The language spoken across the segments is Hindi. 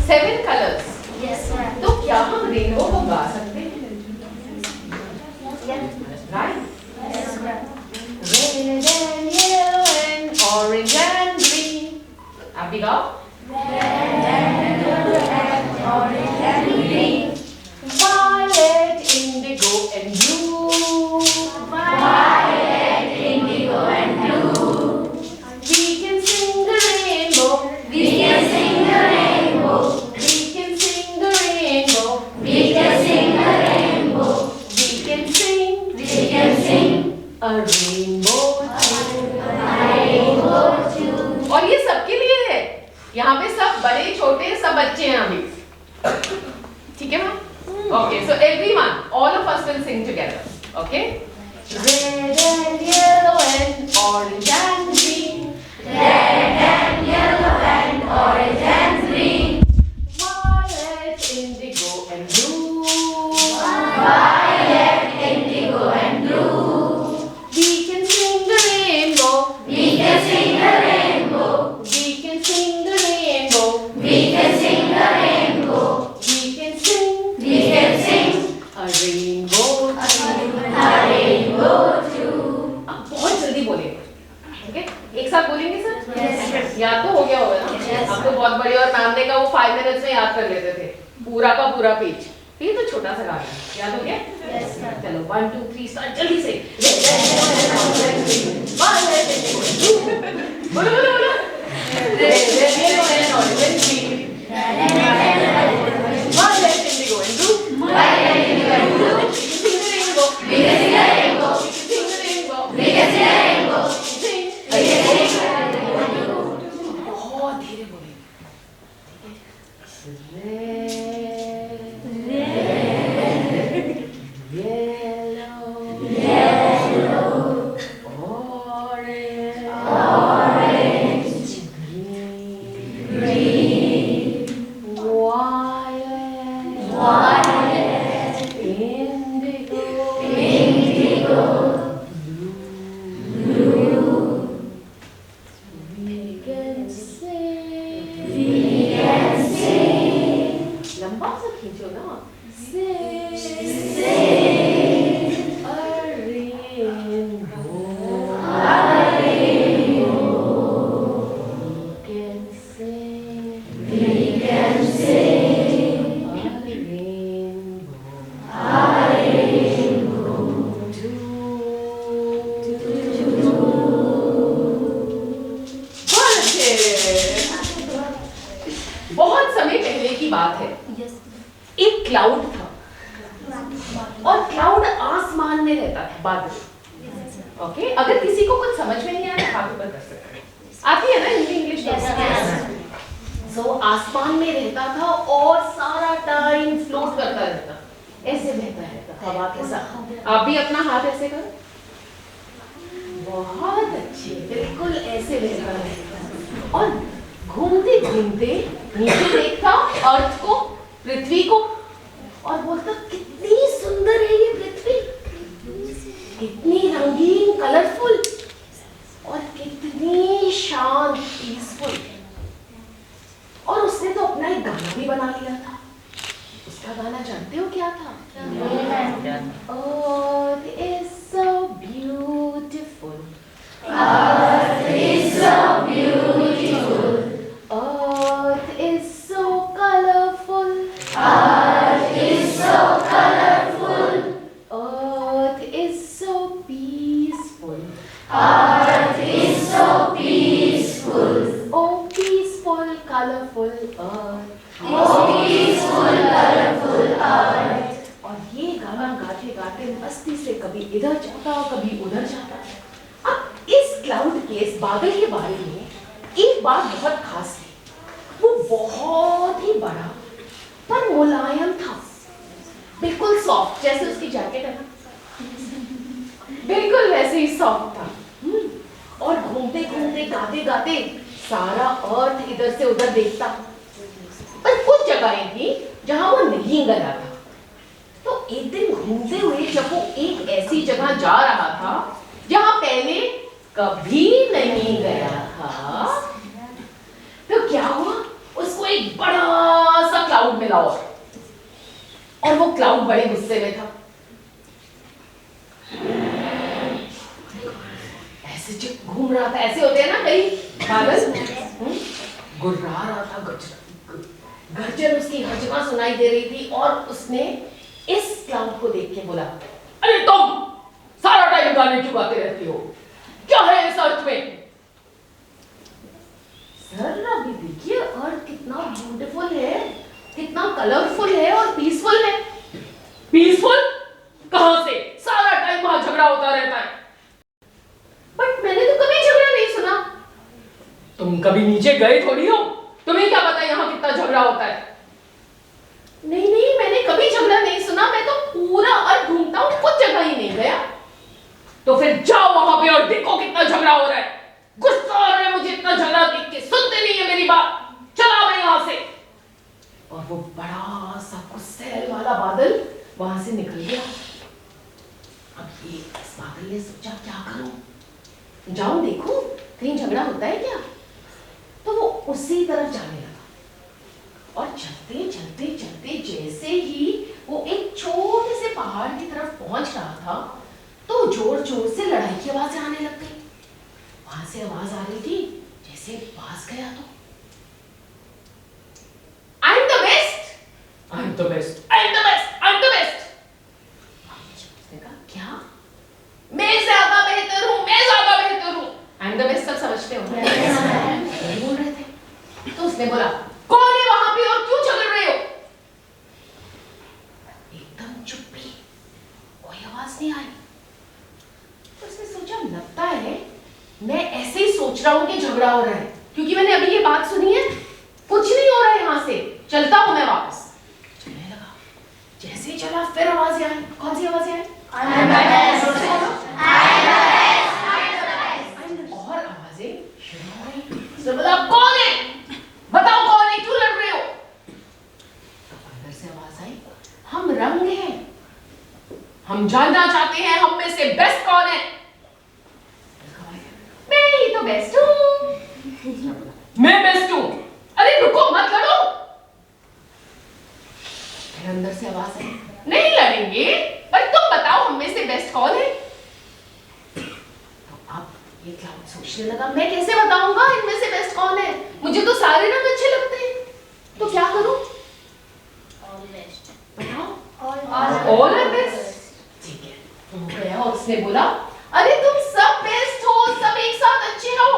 7 कलर्स। Yes, ma'am. तो क्या हम रेनबो को गा सकते हैं? Yes. Right. Yes, ma'am. Red and yellow and orange and green। आप भी गाओ। Red and yellow and orange and green. Violet, indigo and blue। Violet, indigo and blue. We can sing the rainbow। We can sing the rainbow. We can sing the rainbow। We can sing the rainbow. We can sing We can sing a rainbow too। a rainbow too. और ये सबके लिए है। यहाँ पे सब बड़े छोटे सब बच्चे हैं अभी। ठीक है ma'am? Okay, so everyone, all of us will sing together. Okay? Red and yellow and orange and green। Red and yellow and orange and green. Violet, indigo and blue। Violet, indigo and blue. We can sing the rainbow। We can sing the rainbow. We can sing the rainbow। We can sing the rainbow. We can sing We can sing a rainbow too। a rainbow too. अब बहुत जल्दी बोलेंगे। ओके? एक साथ बोलेंगे सर? Yes. याद तो हो गया होगा ना? Yes. आप तो बहुत बड़ी और मैम ने कहा वो 5 मिनट्स में याद कर लेते थे पूरा का पूरा पेज। ये तो छोटा सा गाना है। याद हो गया? Yes, ma'am. चलो 1 2 3 स्टार्ट जल्दी से। बोलो बोलो बोलो। Red and yellow and orange and green। Violet, indigo and blue। Violet, indigo and blue. Sing the rainbow। We can sing a rainbow. Sing the rainbow। We can sing a rainbow. Sing। We can sing a rainbow. बहुत धीरे बोलेंगे। लंबा सा खींचो ना। बहुत समय पहले की बात है। एक क्लाउड था और क्लाउड आसमान में रहता था, बादल। ओके? अगर किसी को कुछ समझ में नहीं आया हाथ ऊपर कर सकते हैं। आती है ना हिंदी इंग्लिश? सो आसमान में रहता था और सारा टाइम फ्लोट करता रहता, ऐसे बहता रहता हवा के साथ। आप भी अपना हाथ ऐसे करो। बहुत अच्छे, बिल्कुल ऐसे बहता रहता और घूमते घूमते नीचे देखता अर्थ को, पृथ्वी को, और बोलता कितनी सुंदर है ये पृथ्वी, कितनी रंगीन, कलरफुल और कितनी शांत, पीसफुल। और उसने तो अपना एक गाना भी बना लिया था। उसका गाना जानते हो क्या था? Earth is so beautiful। Earth is so beautiful. Earth is so colorful। Earth is so colorful. Earth is so peaceful। Earth is so peaceful. Oh peaceful, colorful earth। Oh peaceful, colorful earth. और ये गाना गाते गाते मस्ती से कभी इधर जाता कभी उधर जाता। अब इस क्लाउड के, इस बादल के बारे में एक बात बहुत खास थी। वो बहुत ही बड़ा पर मुलायम था, बिल्कुल सॉफ्ट, जैसे उसकी जैकेट है ना, बिल्कुल वैसे ही सॉफ्ट था। और घूमते घूमते गाते गाते सारा अर्थ इधर से उधर देखता। पर कुछ जगहें थी जहां वो नहीं गया था। तो एक दिन घूमते हुए जब वो एक ऐसी जगह जा रहा था जहां पहले कभी नहीं गया था, तो क्या हुआ, उसको एक बड़ा बड़े गुस्से में था। ऐसे जो घूम रहा था, ऐसे होते हैं ना कई बादल, गुर्रा रहा था, गर्जन उसकी हर जगह सुनाई दे रही थी। और उसने इस क्लाउड को देख के बोला, अरे तुम सारा टाइम गाने क्यों गाते रहती हो, क्या है इस अर्थ में? सर अभी देखिए अर्थ कितना ब्यूटीफुल है, कितना कलरफुल है और पीसफुल है। पीसफुल कहां से? सारा टाइम वहां झगड़ा होता रहता है। बट मैंने तो कभी झगड़ा नहीं सुना। तुम कभी नीचे गए थोड़ी हो, तुम्हें क्या पता यहाँ कितना झगड़ा होता है? नहीं नहीं, मैंने कभी झगड़ा नहीं सुना, मैं तो पूरा अर्थ घूमता हूँ, कुछ जगह ही नहीं गया। तो फिर जाओ वहां पे और देखो कितना झगड़ा हो रहा है। गुस्सा आ रहा है मुझे इतना झगड़ा देख के, सुनते नहीं है मेरी बात, चला मैं यहां से। और वो बड़ा सा गुस्से वाला बादल वहां से निकल गया। अब ये इस बादल ने सोचा क्या करूं, जाऊं देखूं कहीं झगड़ा होता है क्या। तो वो उसी तरफ जाने लगा और चलते चलते चलते जैसे ही वो एक छोटे से पहाड़ की तरफ पहुंच रहा था तो जोर जोर से लड़ाई की आवाजें आने लग गई। वहां से आवाज आ रही थी जैसे पास गया तो, आई am the best, I am the best, I am the best, I am the best. उसने कहा क्या? मैं ज्यादा बेहतर हूं, मैं ज्यादा बेहतर हूं। आई एम द बेस्ट सब समझते हो बोल रहे थे। तो उसने बोला, कौन है वहां पे और क्यों झगड़ रहे हो? एकदम चुप्पी, कोई आवाज नहीं आई। तो उसने सोचा लगता है मैं ऐसे ही सोच रहा हूं कि झगड़ा हो रहा है, क्योंकि मैंने अभी ये बात सुनी है, कुछ नहीं हो रहा है यहां से, चलता हूं मैं वापस। चलने लगा, जैसे ही चला फिर आवाज आई। कौन सी आवाज आई? और आवाजें शुरू हो गई। बोला कौन है, बताओ कौन है, क्यों लड़ रहे हो? तो अंदर से आवाज आई, हम रंग हैं, हम जानना चाहते हैं हम में से बेस्ट कौन है। मैं ही तो बेस्ट हूं। मैं बेस्ट हूं? अरे रुको मत लड़ो। फिर अंदर से आवाज आई, नहीं लड़ेंगे, पर तुम बताओ हम में से बेस्ट कौन है। तो अब ये क्लाउड सोचने लगा, मैं कैसे बताऊंगा इनमें से बेस्ट कौन है, मुझे तो सारे रंग अच्छे लगते हैं, तो क्या करूं? ऑल बेस्ट बताओ। ऑल आर बेस्ट, ठीक है। तो गया और उसने बोला, अरे तुम सब बेस्ट हो, सब एक साथ अच्छे हो।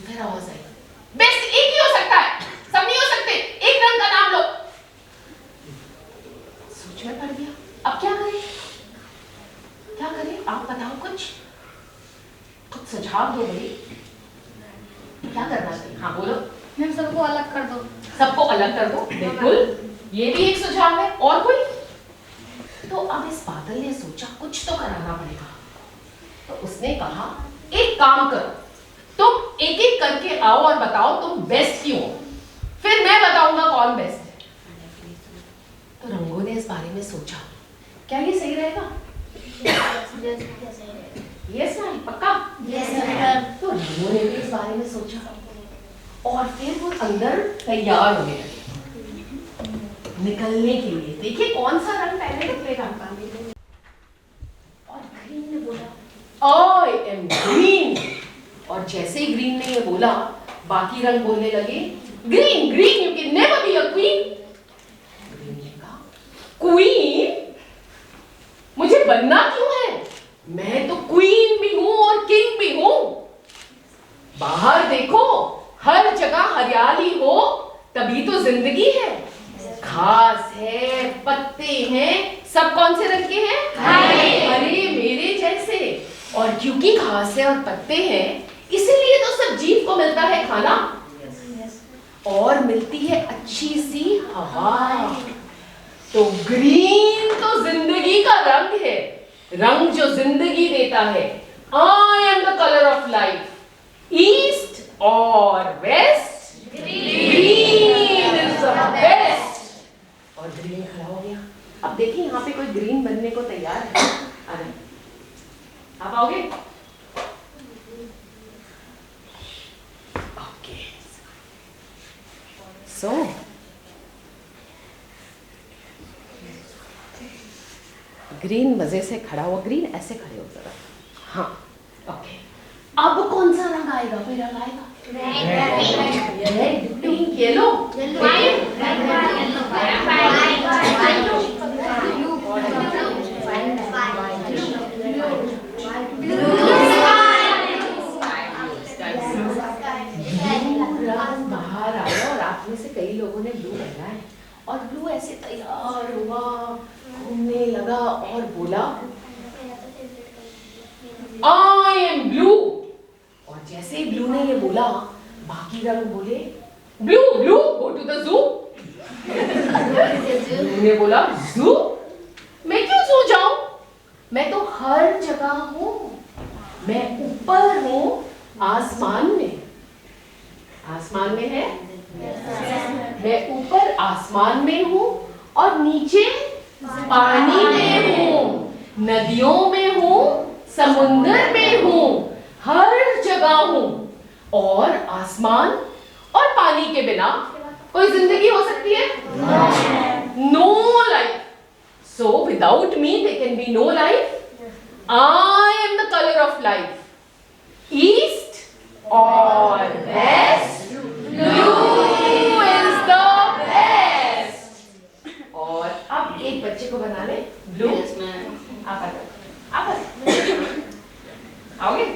फिर आवाज आई, बेस्ट एक ही हो सकता है, सब नहीं हो सकते, एक रंग का नाम लो। सोच में पड़ गया, अब क्या करें, क्या करें, आप बताओ कुछ सुझाव दो भाई, क्या करना चाहिए? हाँ बोलो। मैम सबको अलग कर दो। सबको अलग कर दो, बिल्कुल, ये भी एक सुझाव है। और कोई? तो अब इस बादल ने सोचा कुछ तो कराना पड़ेगा। तो उसने कहा, एक काम करो, तुम एक एक करके आओ और बताओ तुम बेस्ट क्यों हो, फिर मैं बताऊंगा कौन बेस्ट है। तो रंगों ने इस बारे में सोचा, क्या ये सही रहेगा? यस मैम, पक्का? Yes ma'am. तो रंगों ने भी इस बारे में सोचा और फिर वो अंदर तैयार होने लगे निकलने के लिए। देखिए कौन सा रंग पहले निकलेगा। और ग्रीन ने बोला, आई एम ग्रीन। और जैसे ही ग्रीन ने ये बोला, बाकी रंग बोलने लगे, green green you can never be a queen. Green ने कहा, क्वीन? मुझे बनना क्यों है, मैं तो क्वीन भी हूं और किंग भी हूं। बाहर देखो, हर जगह हरियाली हो तभी तो जिंदगी है। घास है, पत्ते हैं, सब कौन से रंग के हैं? हरे, मेरे जैसे। और क्योंकि घास है और पत्ते हैं, इसीलिए तो सब जीव को मिलता है खाना और मिलती है अच्छी सी हवा। तो ग्रीन तो जिंदगी का रंग है, रंग जो जिंदगी देता है। I am the colour of life, east और west, green is the best. और ग्रीन खड़ा हो गया। अब देखिए यहाँ पे कोई ग्रीन बनने को तैयार है, आ जाए, आप आओगे? ओके, सो ग्रीन मजे से खड़ा हो, ग्रीन ऐसे खड़े हो जरा। हाँ ओके, अब कौन सा रंग आएगा? कोई रंग आएगा? रेड, पिंक, येलो, बाहर आया और आप में से कई लोगों ने ब्लू पहना है और ब्लू ऐसे तैयार हुआ, घूमने लगा और बोला आई एम ब्लू। और जैसे ही ब्लू ने ये बोला, बाकी रंग बोले blue blue go to the zoo. Blue ने बोला जू? मैं क्यों जू जाऊं? मैं तो हर जगह हूं, मैं ऊपर हूं आसमान में। आसमान में है, मैं ऊपर आसमान में हूं और नीचे पानी में हूं, नदियों में हूं, समुद्र में हूं, हर जगह हूं। और आसमान और पानी के बिना कोई जिंदगी हो सकती है? No life. So without me there can be no life. I am the colour of life, east और west, blue is the best. और अब एक बच्चे को बना ले ब्लू। आप आ जाओ, आप आओगे?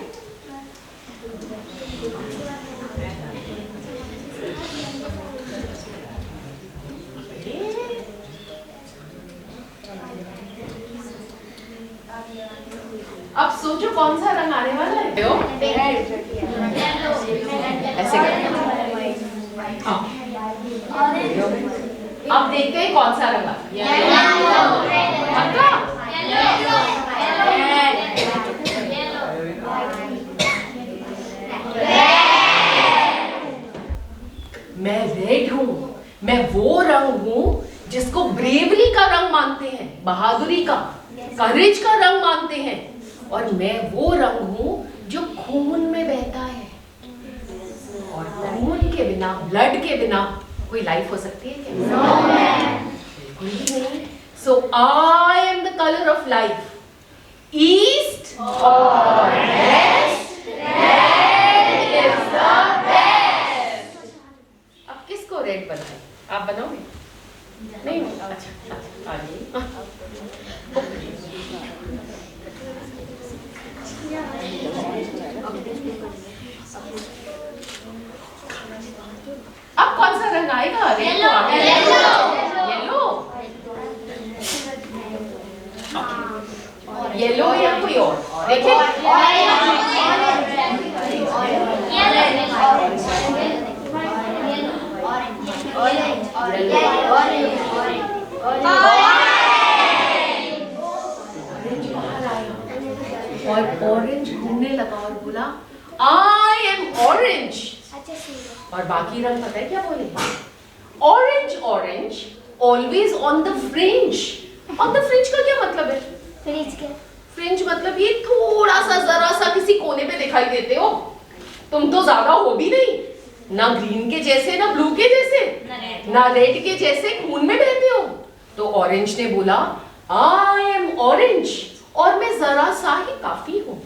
अब सोचो कौन सा रंग आने वाला है? ऐसे अब देखते हैं कौन सा रंग पक्का? मैं रेड हूं, मैं वो रंग हूं जिसको ब्रेवरी का रंग मानते हैं, बहादुरी का, करेज का रंग मानते हैं। और मैं वो रंग हूं जो खून में बहता है। और खून के बिना, ब्लड के बिना कोई लाइफ हो सकती है क्या? बिल्कुल भी नहीं। So I am the colour of life, east और west, red is the best. अब किसको रेड बनाए? आप बनाओगे? नहीं? अच्छा आइए। अब कौन सा रंग आएगा? येलो। येलो या कोई और? देखिए और ऑरेंज घूमने लगा और बोला आई एम ऑरेंज। और बाकी रंग पता है क्या बोले? Orange orange always on the fringe. On the fringe का क्या मतलब है? फ्रिंज मतलब ये थोड़ा सा, जरा सा किसी कोने पे दिखाई देते हो। तुम तो ज्यादा हो भी नहीं, ना ग्रीन के जैसे, ना ब्लू के जैसे, ना रेड के जैसे खून में बहते हो। तो ऑरेंज ने बोला आई एम ऑरेंज और मैं जरा सा ही काफी हूं।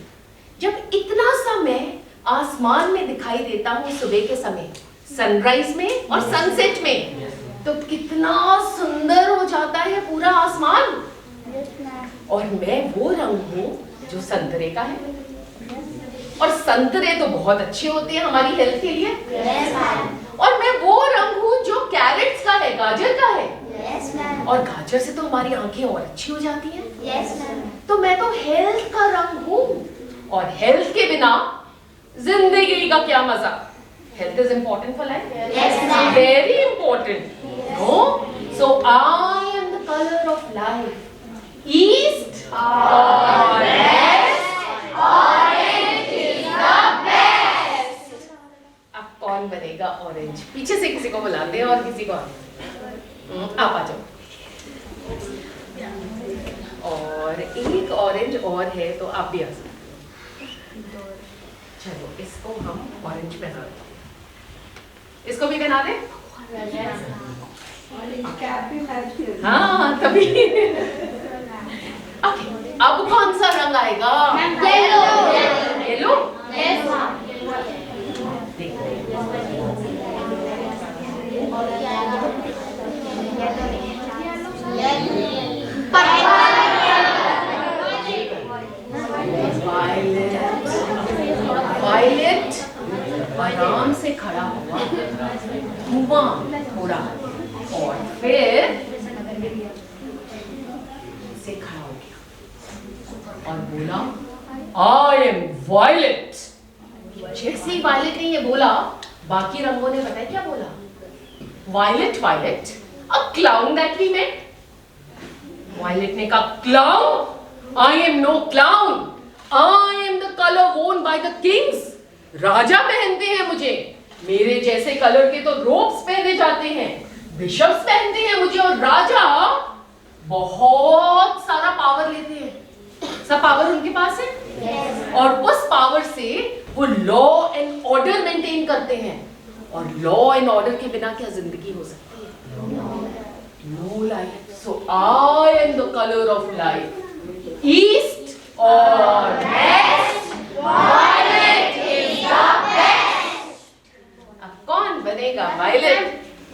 जब इतना सा मैं आसमान में दिखाई देता हूं सुबह के समय, सनराइज में और सनसेट में, तो कितना सुंदर हो जाता है पूरा आसमान। और मैं वो रंग हूं जो संतरे का है। और संतरे तो बहुत अच्छे होते हैं हमारी हेल्थ के लिए। और मैं वो रंग हूं जो कैरेट्स का है, गाजर का है। और गाजर से तो हमारी आंखें और अच्छी हो जाती हैं। तो मैं तो हेल्थ का रंग हूं। और हेल्थ के बिना जिंदगी का क्या मजा? Health is important for life, very important. So I am the colour of life, east और west, orange is the best. अब कौन बनेगा ऑरेंज? पीछे से किसी को बुलाते हैं और किसी को आप आ जाओ। और एक ऑरेंज और है, तो आप भी आ सकते। चलो इसको हम ऑरेंज पहना दें। इसको भी पहना दें? हाँ तभी। अब अब कौन सा रंग आएगा? येलो। वायलेट आराम से खड़ा हुआ, धुआं हो रहा और फिर से खड़ा हो गया और बोला आई एम वायलेट। जैसे ही वायलेट ने ये बोला, बाकी रंगों ने बताया क्या बोला? Violet violet a clown that we met. Violet ने कहा clown? I am no clown, I am the colour worn by the kings. राजा पहनते हैं मुझे, मेरे जैसे कलर के तो रोब्स पहने जाते हैं, बिशप्स पहनते हैं मुझे, और राजा बहुत सारा पावर लेते हैं। सब पावर उनके पास है। और उस पावर से वो लॉ एंड ऑर्डर मेंटेन करते हैं, और लॉ एंड ऑर्डर के बिना क्या जिंदगी हो सकती है? No life. So I am the colour of life. East और west, violet is the best. अब कौन बनेगा वायलेट?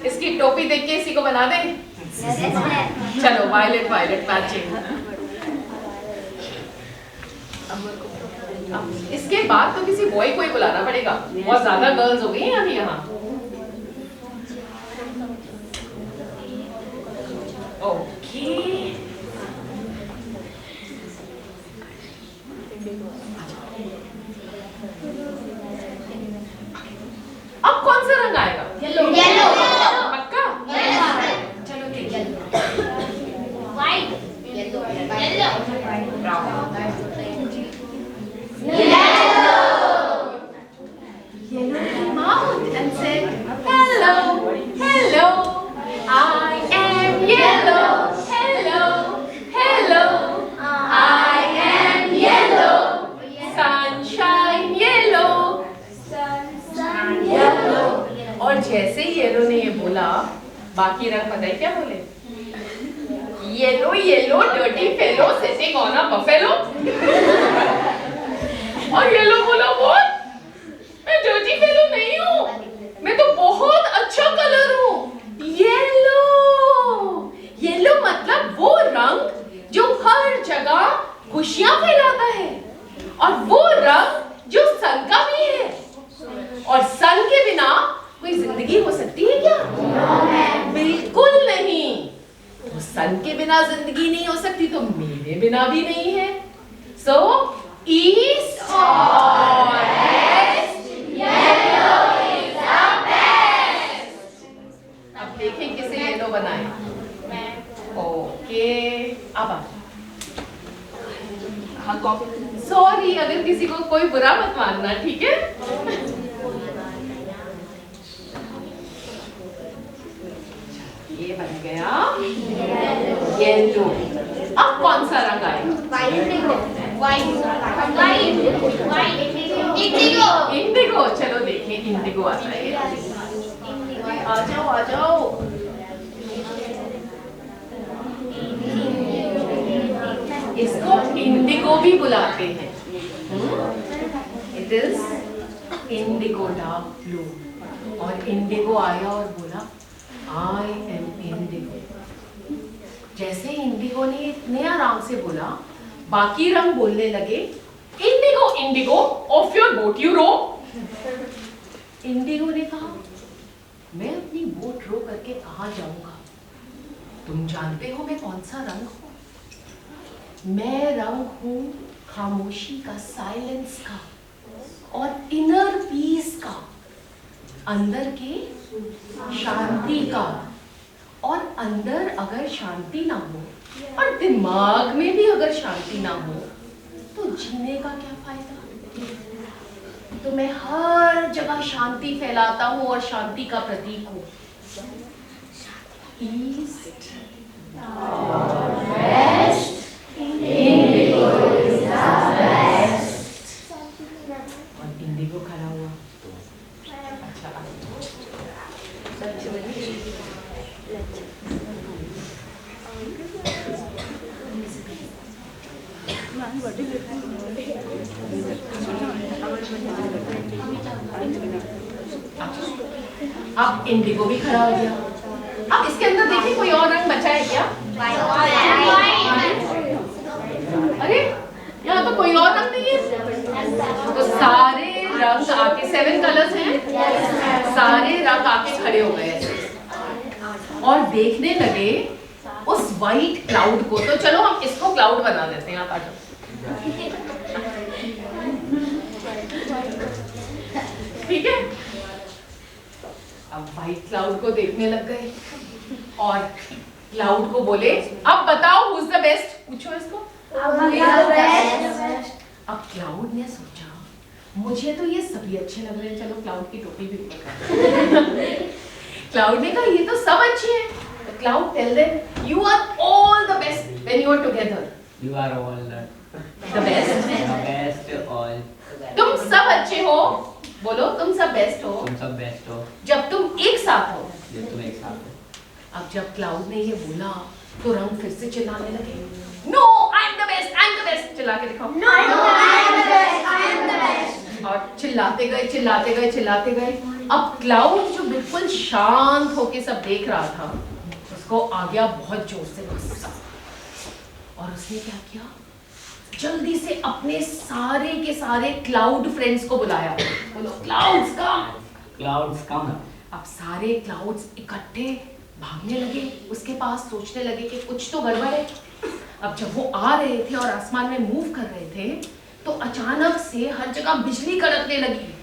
इसकी टोपी देख के इसी को बना दें। चलो वायलेट वायलेट मैचिंग। इसके बाद तो किसी बॉय को ही बुलाना पड़ेगा, बहुत ज्यादा गर्ल्स हो गई हैं अभी यहाँ। ओके, अब कौन सा रंग आएगा? येलो। पक्का? चलो ठीक है। White. Yellow. Yellow came out and said, hello, hello, I am yellow, hello, hello, I am yellow, sunshine yellow, yellow। और जैसे ही येलो ने ये बोला, बाकी रंग पता है क्या बोले? Yellow yellow dirty fellow sitting on a buffalo. और येलो बोला व्हाट? मैं डर्टी फेलो नहीं हूँ, मैं तो बहुत अच्छा कलर हूँ। येलो, येलो मतलब वो रंग जो हर जगह खुशियां फैलाता है, और वो रंग जो सन का भी है। और सन के बिना कोई जिंदगी हो सकती है क्या? बिल्कुल नहीं। तो सन के बिना जिंदगी नहीं हो सकती, तो मेरे बिना भी नहीं है। सो ईस्ट और west, yellow is the best. अब देखें किसे येलो बनाए। ओके, अब सॉरी अगर किसी को कोई बुरा मत मानना, ठीक है? ये बन गया येलो। अब कौन सा रंग आएगा? इंडिगो। चलो देखें इंडिगो आता है। आ जाओ आ जाओ। इसको इंडिगो भी बुलाते हैं। It is indigo, dark blue. और इंडिगो आया और बोला आई एम इंडिगो। जैसे इंडिगो ने इतने आराम से बोला, बाकी रंग बोलने लगे indigo indigo off your boat you row. Indigo ने कहा मैं अपनी बोट रो करके कहाँ जाऊंगा? तुम जानते हो मैं कौन सा रंग हूं? मैं रंग हूं खामोशी का, साइलेंस का, और इनर पीस का, अंदर के शांति का। और अंदर अगर शांति ना हो, और दिमाग में भी अगर शांति ना हो, तो जीने का क्या फायदा? तो मैं हर जगह शांति फैलाता हूं और शांति का प्रतीक हूं। ईस्ट और west, indigo is the best. और इंडिगो खड़ा हुआ। अच्छा अब इंडिगो भी खड़ा हो गया। अब इसके अंदर देखिए कोई और रंग बचा है क्या? अरे यहाँ तो कोई और रंग नहीं है। तो सारे रंग आके 7 कलर्स हैं, सारे रंग आके खड़े हो गए और देखने लगे उस वाइट क्लाउड को। तो चलो हम इसको क्लाउड बना देते हैं। आप आ जाओ। ठीक है, अब वाइट क्लाउड को देखने लग गए और क्लाउड को बोले अब बताओ हु इज द बेस्ट, पूछो इसको। अब क्लाउड ने सोचा मुझे तो ये सभी अच्छे लग रहे हैं, चलो क्लाउड की टोपी भी ऊपर। क्लाउड ने कहा ये तो सब अच्छे हैं। तो cloud tell them you are all the best when you are together. You are all the best, the best all. तुम सब अच्छे हो, बोलो तुम सब बेस्ट हो तुम सब बेस्ट हो जब तुम एक साथ हो। जब तुम एक साथ हो। अब जब क्लाउड ने ये बोला तो रंग फिर से चिल्लाने लगे, no I am the best, I am the best, चिल्ला के दिखाओ। No, I am the best. I am the best. और चिल्लाते गए चिल्लाते गए चिल्लाते गए। अब क्लाउड जो बिल्कुल शांत होके सब देख रहा था, उसको आ गया बहुत जोर से गुस्सा और उसने क्या किया, जल्दी से अपने सारे के सारे क्लाउड फ्रेंड्स को बुलाया। बोलो क्लाउड्स कम। Clouds come. अब सारे क्लाउड्स इकट्ठे भागने लगे उसके पास, सोचने लगे कि कुछ तो गड़बड़ है। अब जब वो आ रहे थे और आसमान में मूव कर रहे थे तो अचानक से हर जगह बिजली कड़कने लगी,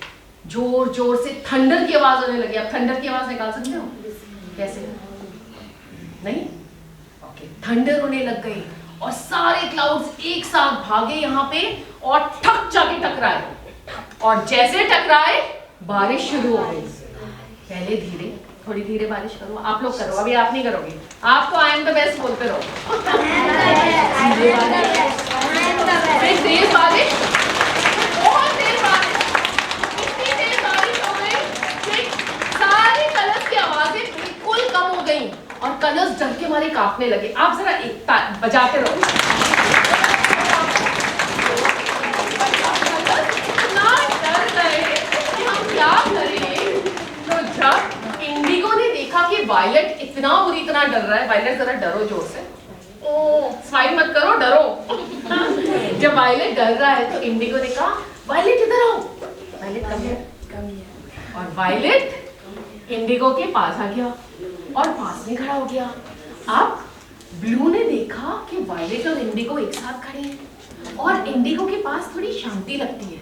जोर जोर से थंडर की आवाज होने लगी। अब थंडर की आवाज निकाल सकते हो? कैसे? नहीं? ओके, थंडर होने लग गई और सारे क्लाउड्स एक साथ भागे यहाँ पे और ठक जाके टकराए। और जैसे टकराए बारिश शुरू हो गई। पहले धीरे, थोड़ी धीरे बारिश करो, आप लोग करो, अभी आप नहीं करोगे, आप तो आई एम द बेस्ट बोलते रहो। फिर तेज बारिश, बहुत तेज बारिश, इतनी तेज बारिश हो गई कि सारे कलर्स की आवाजें बिल्कुल कम हो गई और कलर्स डर के मारे कांपने लगे। आप जरा एक बजाते रहो। इतना डर गए कि हम क्या करें। तो जब इंडिगो ने देखा कि वायलेट इतना बुरी तरह डर रहा है, वायलेट जरा डरो जोर से, स्माइल मत करो, डरो। जब वायलेट डर रहा है तो इंडिगो ने कहा वायलेट इधर आओ। वायलेट कम है। और वायलेट इंडिगो के पास आ गया और पास में खड़ा हो गया। अब ब्लू ने देखा कि वायलेट और इंडिगो एक साथ खड़े हैं और इंडिगो के पास थोड़ी शांति लगती है,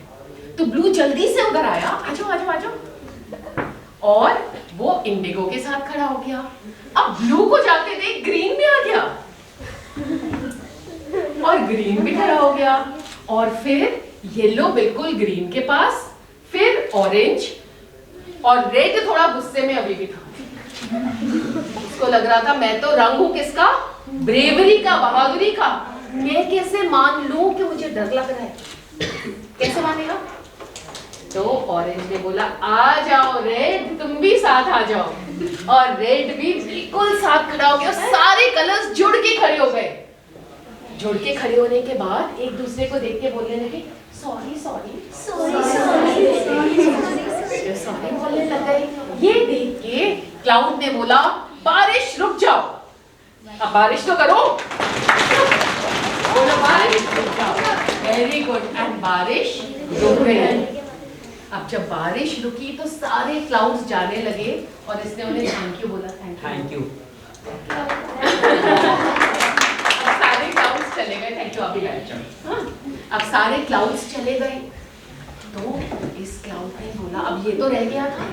तो ब्लू जल्दी से उधर आया, आजो आजो आजो, और वो इंडिगो के साथ खड़ा हो गया। अब ब्लू को जाते देख ग्रीन भी आ गया और ग्रीन भी खड़ा हो गया और फिर येलो बिल्कुल ग्रीन के पास, फिर ऑरेंज और रेड थोड़ा गुस्से में अभी भी था। उसको लग रहा था मैं तो रंग हूं किसका, ब्रेवरी का, बहादुरी का, मैं कैसे मान लूं कि मुझे डर लग रहा है, कैसे मानेगा। तो ऑरेंज ने बोला आ जाओ रेड, तुम भी साथ आ जाओ, और रेड भी बिल्कुल साथ खड़ा हो गया। सारे कलर्स जुड़ के खड़े हो गए। जुड़ के खड़े होने के बाद एक दूसरे को देख के बोलने लगे सॉरी सॉरी सॉरी बोलने लग गए। ये देख के क्लाउड ने बोला बारिश रुक जाओ, अब बारिश तो करो, बोलो बारिश रुक जाओ। वेरी गुड, एंड बारिश रुक गई। अब जब बारिश रुकी तो सारे क्लाउड्स जाने लगे और इसने उन्हें थैंक यू बोला। Thank you. अब सारे क्लाउड्स चले गए। थैंक यू, अभी बैठ जाओ। अब सारे क्लाउड्स चले गए तो इस क्लाउड ने बोला, अब ये तो रह गया था,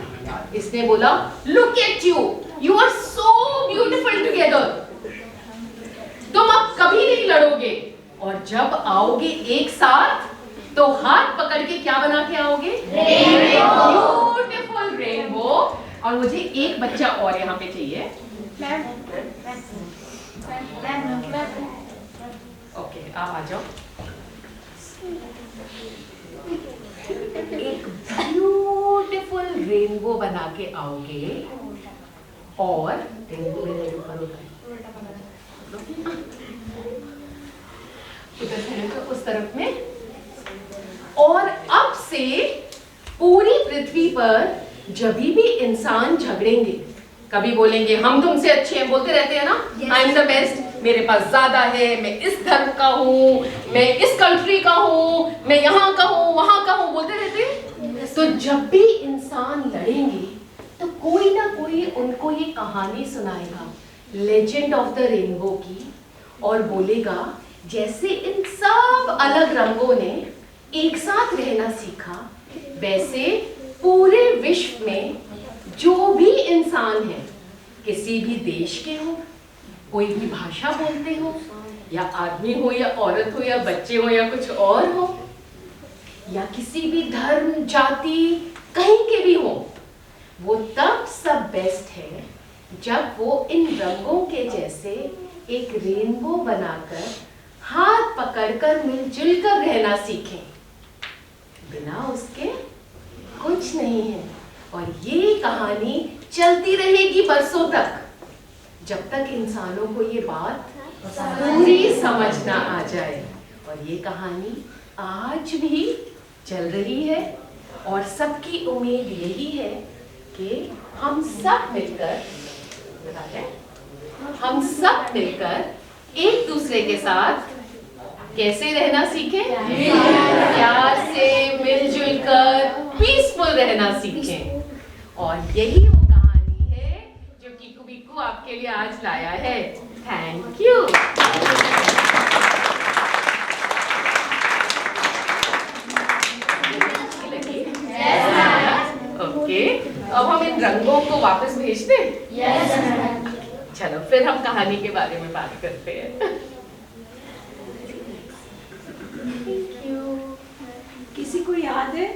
इसने बोला look at you, you are so beautiful together, तुम अब कभी नहीं लड़ोगे और जब आओगे एक साथ तो हाथ पकड़ के क्या बना के आओगे, ब्यूटीफुल रेनबो। और मुझे एक बच्चा और यहाँ पे चाहिए। ओके, आप आ जाओ। एक ब्यूटीफुल रेनबो बना के आओगे और रेनबो मेरे ऊपर उधर उस तरफ में, और अब से पूरी पृथ्वी पर जब भी इंसान झगड़ेंगे, कभी बोलेंगे हम तुमसे अच्छे हैं, बोलते रहते हैं ना, आई एम द बेस्ट, मेरे पास ज्यादा है, मैं इस धर्म का हूँ, मैं इस कंट्री का हूँ, मैं यहाँ का हूँ, वहां का हूँ, बोलते रहते हैं। तो जब भी इंसान लड़ेंगे तो कोई ना कोई उनको ये कहानी सुनाएगा, लेजेंड ऑफ द रेनबो की, और बोलेगा जैसे इन सब अलग रंगों ने एक साथ रहना सीखा, वैसे पूरे विश्व में जो भी इंसान है, किसी भी देश के हो, कोई भी भाषा बोलते हो, या आदमी हो या औरत हो या बच्चे हो या कुछ और हो, या किसी भी धर्म जाति कहीं के भी हो, वो तब सब बेस्ट है जब वो इन रंगों के जैसे एक रेनबो बनाकर हाथ पकड़कर मिलजुल कर रहना सीखें। बिना उसके कुछ नहीं है। और ये कहानी चलती रहेगी बरसों तक, जब तक इंसानों को ये बात पूरी समझ ना आ जाए। और ये कहानी आज भी चल रही है, और सबकी उम्मीद यही है कि हम सब मिलकर एक दूसरे के साथ कैसे रहना सीखें, प्यार से मिलजुल कर पीसफुल रहना सीखें। और यही वो कहानी है जो कीकू बीकू आपके लिए आज लाया है। Thank you. ओके, अब हम इन रंगों को वापस भेज दें? चलो फिर हम कहानी के बारे में बात करते हैं। किसी को याद है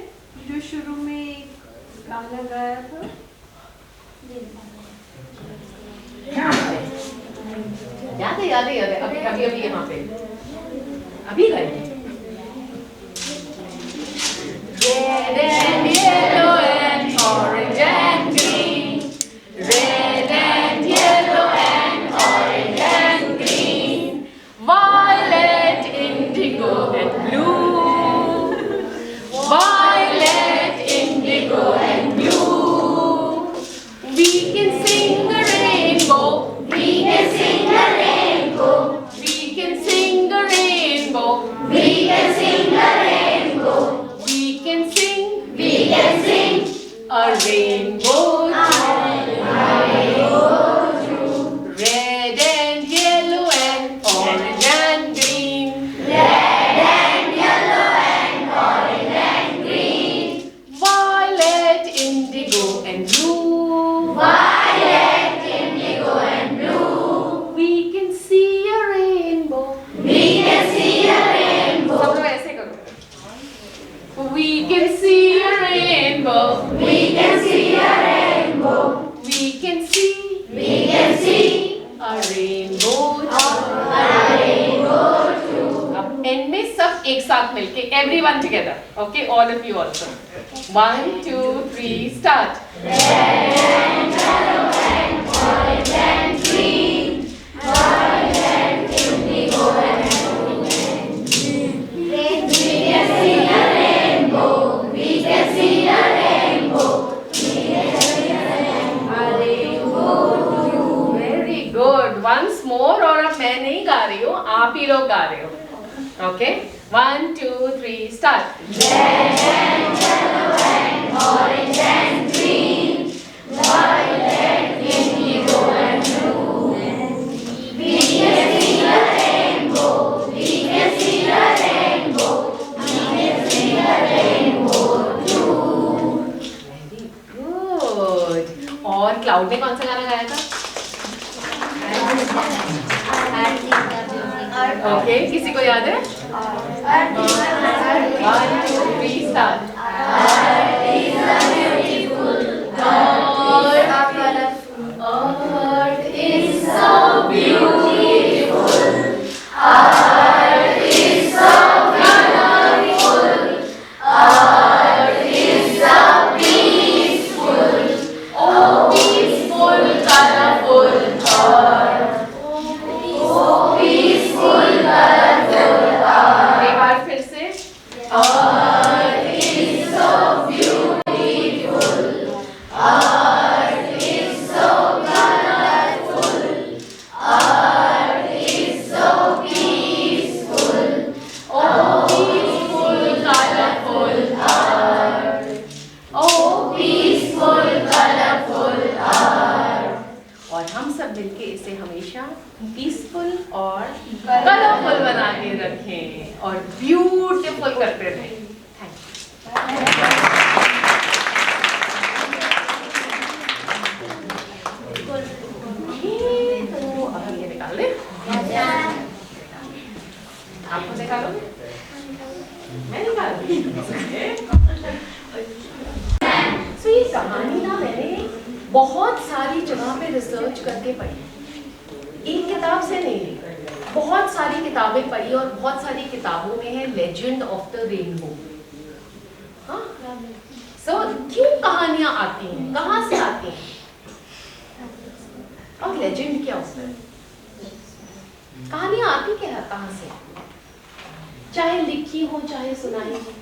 जो शुरू में गाना गाया था? याद है अभी यहाँ पे अभी गए। Red and yellow and orange and green, red and yellow and orange and green, violet, indigo and blue, violet, indigo and blue. We can sing a rainbow, we can sing a rainbow, we can sing a rainbow, we can sing a rainbow, we can sing a rainbow too. Red and yellow and orange and green, red and yellow and orange and green, violet, indigo and blue, violet, indigo and blue. We can see a rainbow, we can see a rainbow. सब लोग ऐसे करो। We can see a rainbow, we can see a rainbow, we can see a rainbow too. अब एंड में सब एक साथ मिलके everyone together, okay, all of you also. 1 2 3 start. Red and yellow and orange and green, violet, indigo and blue. We can see a rainbow, we can see a rainbow, we can see a rainbow too. Very good. Once more, और अब मैं नहीं गा रही हूँ, आप ही लोग गा रहे हो, okay? 1 2 3 start. Red and yellow and orange and green, violet, indigo and blue. We can see a rainbow, we can see a rainbow, we can see a rainbow too. Very good. और क्लाउड ने कौन सा गाना गाया था? ओके, किसी को याद है? 1 2 3 start. Earth is a beautiful earth. Earth is so beautiful. Earth is so colorful. Earth is so peaceful. Oh, peaceful, colorful earth. Oh, peaceful, colorful earth. एक बार फिर से. Earth is Oh peaceful, colorful earth. और हम सब मिलके इसे हमेशा पीसफुल और कलरफुल बना के रखें और ब्यूटीफुल करते रहें। तो अब ये निकाल दें। आपको निकालोगे? मैं निकाल दूँ। तो ये कहानी ना मैंने बहुत सारी जगह पे रिसर्च करके पढ़ी, एक किताब से नहीं, बहुत सारी किताबें पढ़ी और बहुत सारी किताबों में है लेजेंड ऑफ द रेनबो। हाँ, सो क्यों कहानियां आती हैं, कहाँ से आती हैं और लेजेंड क्या होता है? कहानियां आती क्या है, कहाँ से? चाहे लिखी हो चाहे सुनाई हो,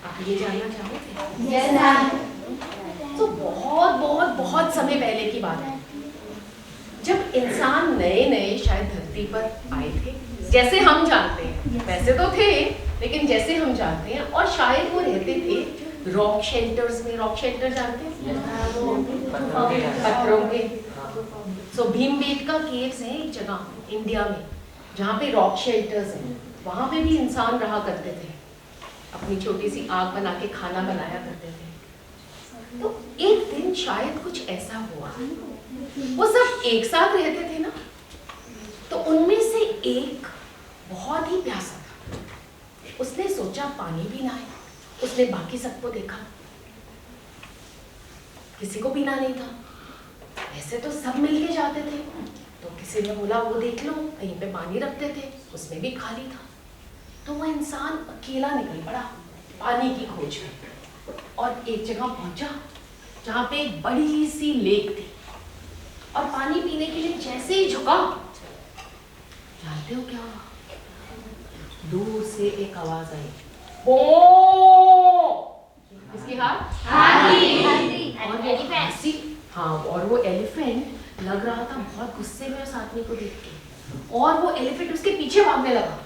आप ये जानना चाहोगे? Yes, ma'am. तो बहुत बहुत बहुत समय पहले की बात है, जब इंसान नए नए शायद धरती पर आए थे, जैसे हम जानते हैं, वैसे तो थे लेकिन जैसे हम जानते हैं, और शायद वो रहते थे रॉक शेल्टर्स में। रॉक शेल्टर जानते हैं? पत्थरों के। सो भीमबेटका केव्स है एक जगह इंडिया में जहाँ पे रॉक शेल्टर्स हैं, वहाँ पे भी इंसान रहा करते थे, अपनी छोटी सी आग बना के खाना बनाया करते थे। तो एक दिन शायद कुछ ऐसा हुआ, वो सब एक साथ रहते थे ना, तो उनमें से एक बहुत ही प्यासा था। उसने सोचा पानी पीना है, उसने बाकी सबको देखा, किसी को पीना नहीं था। ऐसे तो सब मिलके जाते थे, तो किसी ने बोला वो देख लो, कहीं पे पानी रखते थे, उसमें भी खाली था। तो वो इंसान अकेला निकल पड़ा पानी की खोज में और एक जगह पहुंचा जहाँ पे एक बड़ी सी लेक थी, और पानी पीने के लिए जैसे ही झुका, जानते हो क्या हुआ? दूर से एक आवाज आई, बो! किसकी? हाथी। और वो हाथी, हाँ, और वो एलिफेंट लग रहा था बहुत गुस्से में उस आदमी को देख के, और वो एलिफेंट उसके पीछे भागने लगा।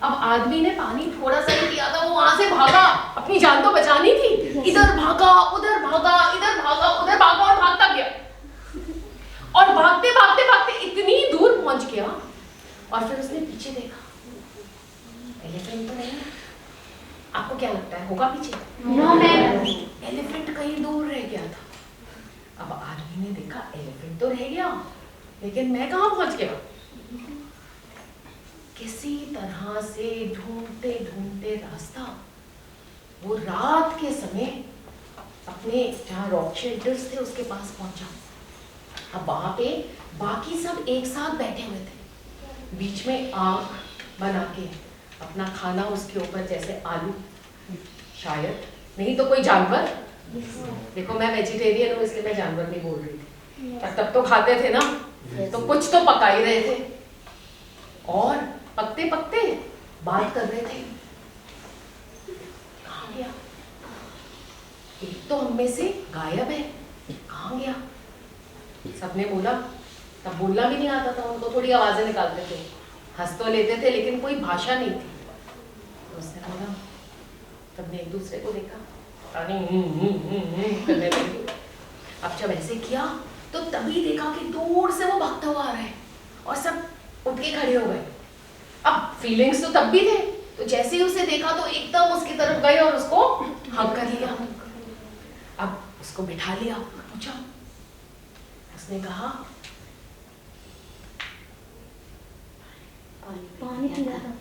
अब आदमी ने पानी थोड़ा सा ही पिया था, वो वहां से भागा, अपनी जान तो बचानी थी, इधर भागा उधर भागा, इधर भागा उधर भागा, और भागता गया, और भागते भागते भागते इतनी दूर पहुंच गया, और फिर उसने पीछे देखा, एलिफेंट तो नहीं है। आपको क्या लगता है, होगा पीछे? No, ma'am. एलिफेंट कहीं दूर रह गया था। अब आदमी ने देखा एलिफेंट तो रह गया, लेकिन मैं कहाँ पहुंच गया? किसी तरह से ढूंढते ढूंढते रास्ता वो रात के समय अपने जहाँ रॉक शेल्टर्स थे उसके पास पहुंचा। अब वहां पे बाकी सब एक साथ बैठे हुए थे, बीच में आग बना के अपना खाना उसके ऊपर, जैसे आलू, शायद नहीं तो कोई जानवर। देखो मैं वेजिटेरियन हूँ इसलिए मैं जानवर नहीं बोल रही थी, पर तब तो खाते थे ना, तो कुछ तो पका ही रहे थे, और पकते पकते बात कर रहे थे। कहाँ गया? एक तो हम में से गायब है, कहाँ गया? सबने बोला, तब बोलना भी नहीं आता था उनको, थोड़ी आवाजें निकालते थे, हंस तो लेते थे लेकिन कोई भाषा नहीं थी। तो उसने बोला, सबने एक दूसरे को देखा, करने लगे। अब जब ऐसे किया तो तभी देखा कि दूर से वो भागता हुआ आ रहा है, और सब उठ के खड़े हो गए। अब फीलिंग्स तो तब भी थे, तो जैसे ही उसे देखा तो एकदम उसकी तरफ गए और उसको हग कर लिया। अब उसको बिठा लिया, पूछा, उसने कहा पानी पी रहा था।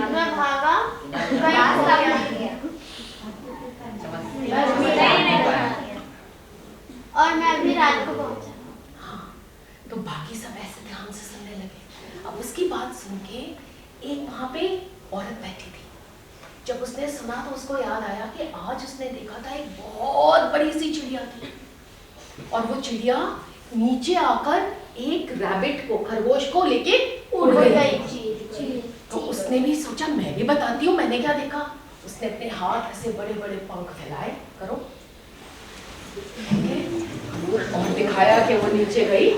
मैं भागा, और मैं अभी रात को पहुंचा। हाँ, तो बाकी सब ऐसे ध्यान से सुनने लगे। अब उसकी बात सुन के एक वहां पे औरत बैठी थी। जब उसने सुना तो उसको याद आया कि आज उसने देखा था एक बहुत बड़ी सी चिड़िया थी, और वो चिड़िया नीचे आकर एक रैबिट को, खरगोश को लेके उड़ गई। तो उसने भी सोचा मैं भी बताती हूँ मैंने क्या देखा। उसने अपने हाथ ऐसे बड़े बड़े पंख फैलाए, करो, और दिखाया कि वो नीचे गई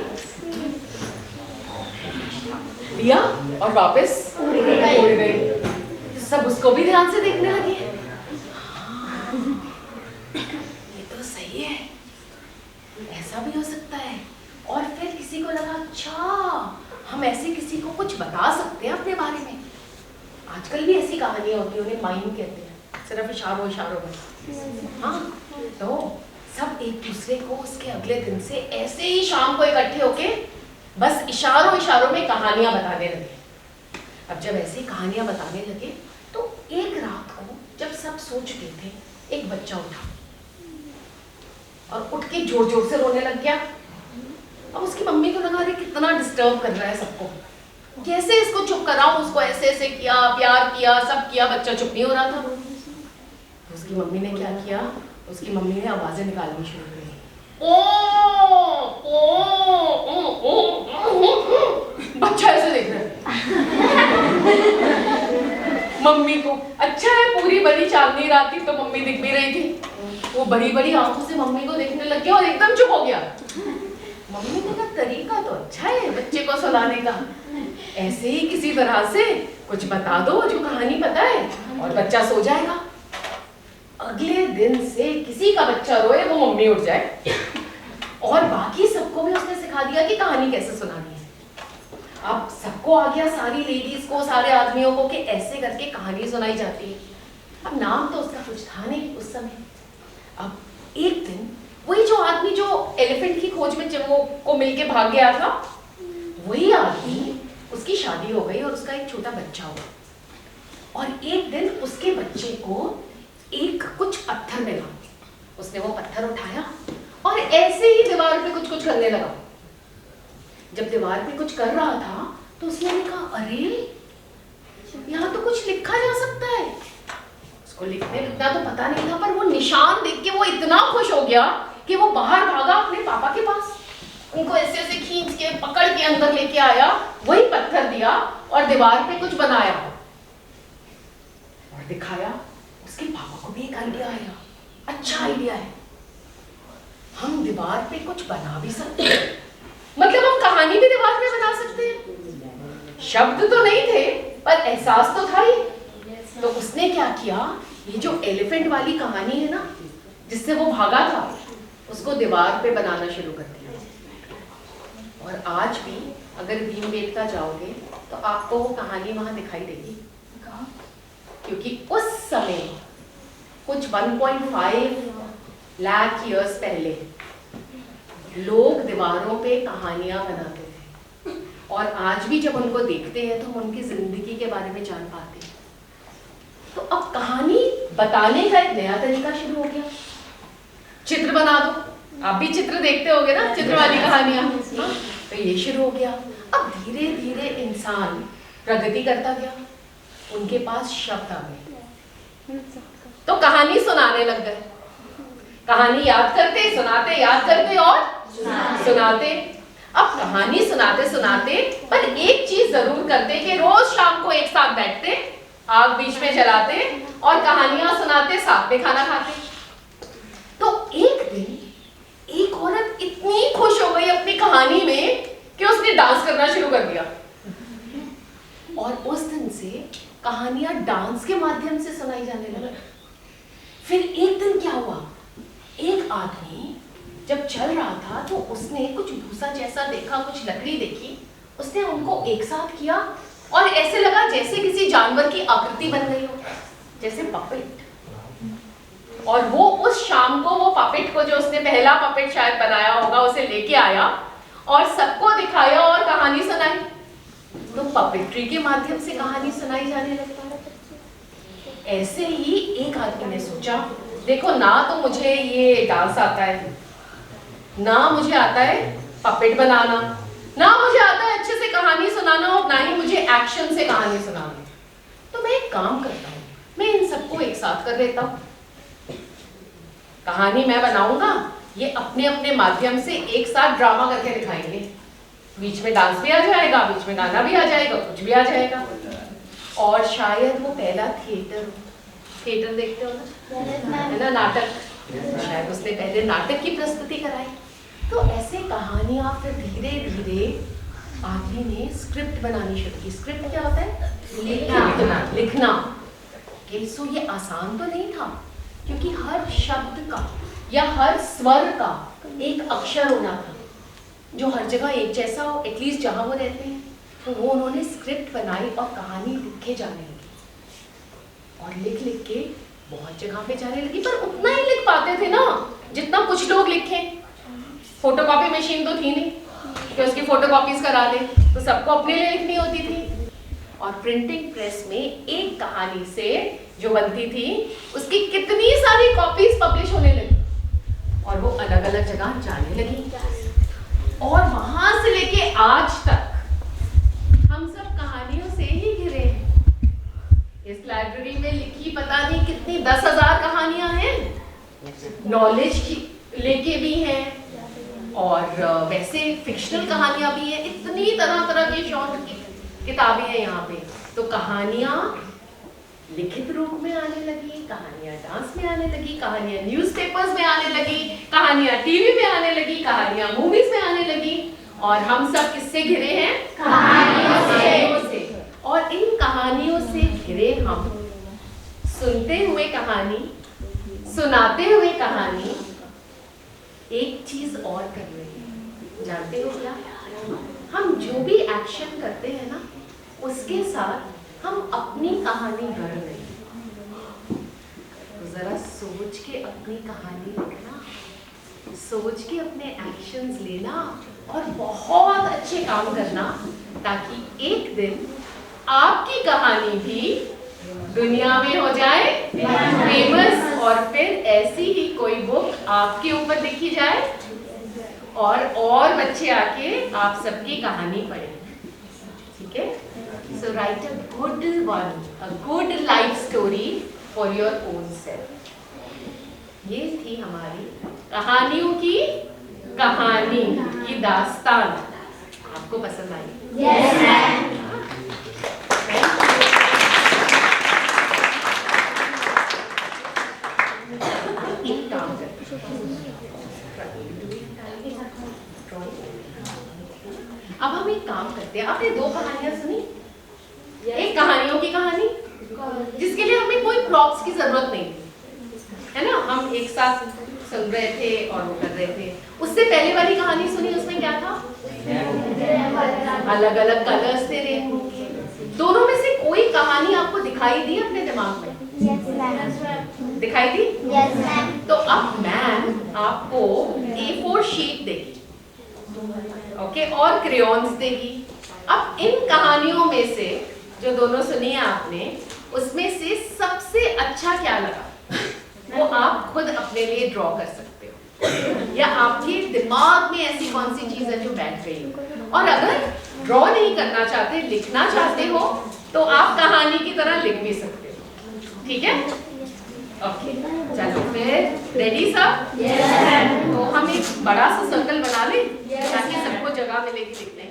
लिया और वापस उड़ गई। सब उसको भी ध्यान से देखने लगे। ये तो सही है, ऐसा भी हो सकता है। और फिर किसी को लगा अच्छा हम ऐसे किसी को कुछ बता सकते हैं अपने बारे में। आजकल भी ऐसी कहानियां होती है, उन्हें माइम कहते हैं, सिर्फ इशारों में। हाँ, तो सब एक दूसरे को उसके अगले दिन से ऐसे ही शाम को इकट्ठे होके बस इशारों में कहानियां बताने लगे। अब जब ऐसी कहानियां बताने लगे तो एक रात को जब सब सो चुके थे, एक बच्चा उठा और उठ के जोर जोर से रोने लग गया। अब उसकी मम्मी को लगा, अरे कितना डिस्टर्ब कर रहा है सबको, कैसे इसको चुप कराऊं। उसको ऐसे ऐसे किया, प्यार किया, सब किया, बच्चा चुप नहीं हो रहा था। तो उसकी मम्मी ने क्या किया, उसकी मम्मी ने आवाजें निकालनी शुरू कर दी। बच्चा ऐसे देख रहा है मम्मी को। अच्छा है पूरी बड़ी चांदनी रात थी तो मम्मी दिख भी रही थी। वो बड़ी बड़ी आंखों से मम्मी को देखने लग गया और एकदम चुप हो गया। मम्मी ने कहा तरीका तो अच्छा है बच्चे को सुलाने का, ऐसे ही किसी तरह से कुछ बता दो जो कहानी पता है और बच्चा सो जाएगा। अगले दिन से किसी का बच्चा रोए वो मम्मी उठ जाए। और बाकी सबको भी उसने सिखा दिया कि कहानी कैसे सुनानी है। अब सबको आ गया, सारी लेडीज को, सारे आदमियों को, कि ऐसे करके कहानी सुनाई जाती है। अब नाम तो उसका कुछ था नहीं उस समय। अब एक दिन वही जो आदमी जो एलिफेंट की खोज में जब वो को मिलके भाग गया था, वही आदमी, उसकी शादी हो गई और उसका एक छोटा बच्चा हुआ। और एक दिन उसके बच्चे को एक कुछ पत्थर मिला। उसने वो पत्थर उठाया और ऐसे ही दीवार पे कुछ कुछ करने लगा। जब दीवार पे कुछ कर रहा था तो उसने कहा, अरे यहाँ तो कुछ लिखा जा सकता है। उसको लिखने लिखना तो पता नहीं था, पर वो निशान देख के वो इतना खुश हो गया कि वो बाहर भागा अपने पापा के पास। उनको ऐसे ऐसे खींच के पकड़ के अंदर लेके आया, वही पत्थर दिया और दीवार पे कुछ बनाया और दिखाया। उसके पापा को भी एक आइडिया आया, अच्छा आइडिया है, हम दीवार पे कुछ बना भी सकते हैं। मतलब हम कहानी भी दीवार पे बना सकते हैं। शब्द तो नहीं थे पर एहसास तो था ही। तो उसने क्या किया, ये जो एलिफेंट वाली कहानी है ना जिससे वो भागा था, उसको दीवार पे बनाना शुरू कर दिया। और आज भी अगर भीमबेटका जाओगे तो आपको वो कहानी वहां दिखाई देगी, क्योंकि उस समय कुछ 1.5 लाख ईयर्स पहले लोग दीवारों पे कहानियां बनाते थे। और आज भी जब उनको देखते हैं तो हम उनकी जिंदगी के बारे में जान पाते हैं। तो अब कहानी बताने का एक नया तरीका शुरू हो गया, चित्र बना दो। आप भी चित्र देखते होगे ना, चित्र वाली कहानियां। तो ये शुरू हो गया। अब धीरे धीरे इंसान प्रगति करता गया, उनके पास शब्द आ गए तो कहानी सुनाने लग गए। कहानी याद करते, सुनाते, याद करते और सुनाते। अब कहानी सुनाते सुनाते पर एक चीज जरूर करते कि रोज शाम को एक साथ बैठते, आग बीच में जलाते और कहानियां सुनाते, साथ में खाना खाते। तो एक दिन एक औरत इतनी खुश हो गई अपनी कहानी में कि उसने डांस करना शुरू कर दिया। और उस दिन से कहानियां डांस के माध्यम से सुनाई जाने लगी। फिर एक दिन क्या हुआ, एक आदमी जब चल रहा था तो उसने कुछ भूसा जैसा देखा, कुछ लकड़ी देखी, उसने उनको एक साथ किया और ऐसे लगा जैसे किसी जानवर की आकृति बन गई हो, जैसे पपेट। और वो उस शाम को वो पपेट को, जो उसने पहला पपेट शायद बनाया होगा, उसे लेके आया और सबको दिखाया और कहानी सुनाई। तो पपेट्री के माध्यम से कहानी सुनाई जाने लगी। ऐसे ही एक आदमी ने सोचा, देखो ना तो मुझे ये डांस आता है, ना मुझे आता है पपेट बनाना, ना मुझे आता है अच्छे से कहानी सुनाना, और ना ही मुझे एक्शन से कहानी सुनाना। तो मैं एक काम करता हूँ, मैं इन सबको एक साथ कर लेता हूँ। कहानी मैं बनाऊंगा, ये अपने अपने माध्यम से एक साथ ड्रामा करके दिखाएंगे। बीच में डांस भी आ जाएगा, बीच में गाना भी आ जाएगा, कुछ भी आ जाएगा। और शायद वो पहला थिएटर देखते हो ना, है ना, नाटक, शायद उसने पहले नाटक की प्रस्तुति कराई। तो ऐसे कहानियां फिर धीरे धीरे आदमी ने स्क्रिप्ट बनानी शुरू की। स्क्रिप्ट क्या होता है? लिखना। सो ये आसान तो नहीं था, क्योंकि हर शब्द का या हर स्वर का एक अक्षर होना था जो हर जगह एक जैसा हो, एटलीस्ट जहां वो रहते हैं। तो वो उन्होंने स्क्रिप्ट बनाई और कहानी लिखे जाने लगी, और लिख लिख के बहुत जगह पे जाने लगी। पर उतना ही लिख पाते थे ना जितना कुछ लोग लिखे। फोटोकॉपी मशीन तो थी नहीं कि उसकी फोटोकॉपीज करा ले, तो सबको अपने लिए लिखनी होती थी। और प्रिंटिंग प्रेस में एक कहानी से जो बनती थी उसकी कितनी सारी कॉपीज पब्लिश होने लगी, और वो अलग अलग जगह जाने लगी। और वहां से लेके आज तक हम सब कहानियों से ही घिरे हैं। इस लाइब्रेरी में लिखी पता नहीं कितनी 10,000 कहानियां हैं, नॉलेज की लेके भी हैं, और वैसे फिक्शनल कहानियां भी हैं। इतनी तरह तरह की शौक की किताबें हैं यहाँ पे। तो कहानियां लिखित रूप में आने लगी, कहानियां डांस में आने लगी, कहानियां न्यूज़पेपर्स में आने लगी, कहानियां टीवी में आने लगी, कहानियां मूवीज में आने लगी। और हम सब किससे घिरे हैं? कहानियों से। और इन कहानियों से घिरे हम सुनते हुए कहानी, सुनाते हुए कहानी, एक चीज और कर रहे हैं। जानते हो क्या? हम जो भी एक्शन करते हैं ना, उसके साथ हम अपनी कहानी गढ़ रहे हैं। तो जरा सोच के अपनी कहानी लिखना, सोच के अपने एक्शंस लेना, और बहुत अच्छे काम करना, ताकि एक दिन आपकी कहानी भी दुनिया में हो जाए फेमस, और फिर ऐसी ही कोई बुक आपके ऊपर लिखी जाए, और बच्चे आके आप सबकी कहानी पढ़ें। ठीक है? So write a good one, a good life story for your own self. ये थी हमारी कहानियों की कहानी की दास्तान। आपको पसंद आई? Yes, ma'am. एक काम करते हैं, अब हम एक काम करते हैं। आपने 2 कहानियां सुनी, एक कहानियों की कहानी जिसके लिए हमें कोई प्रॉप्स की जरूरत नहीं थी, है ना? हम एक साथ सुन रहे थे और वो कर रहे थे। उससे पहले वाली कहानी सुनी, उसमें क्या था? अलग अलग कलर्स थे रेनबो के। दोनों में से कोई कहानी आपको दिखाई दी अपने दिमाग में? Yes, ma'am. दिखाई दी? Yes, ma'am. तो अब मैम आपको A4 शीट देगी, ओके, और क्रेयॉन्स देगी। अब इन कहानियों में से जो दोनों सुनी है आपने, उसमें से सबसे अच्छा क्या लगा वो आप खुद अपने लिए ड्रॉ कर सकते हो, या आपके दिमाग में ऐसी कौन सी चीज है जो बैठ गई हो। और अगर ड्रॉ नहीं करना चाहते, लिखना चाहते हो, तो आप कहानी की तरह लिख भी सकते हो। ठीक है? ओके, चलो फिर रेडी सब? तो हम एक बड़ा सा सर्कल बना लें ताकि सबको जगह मिलेगी लिखने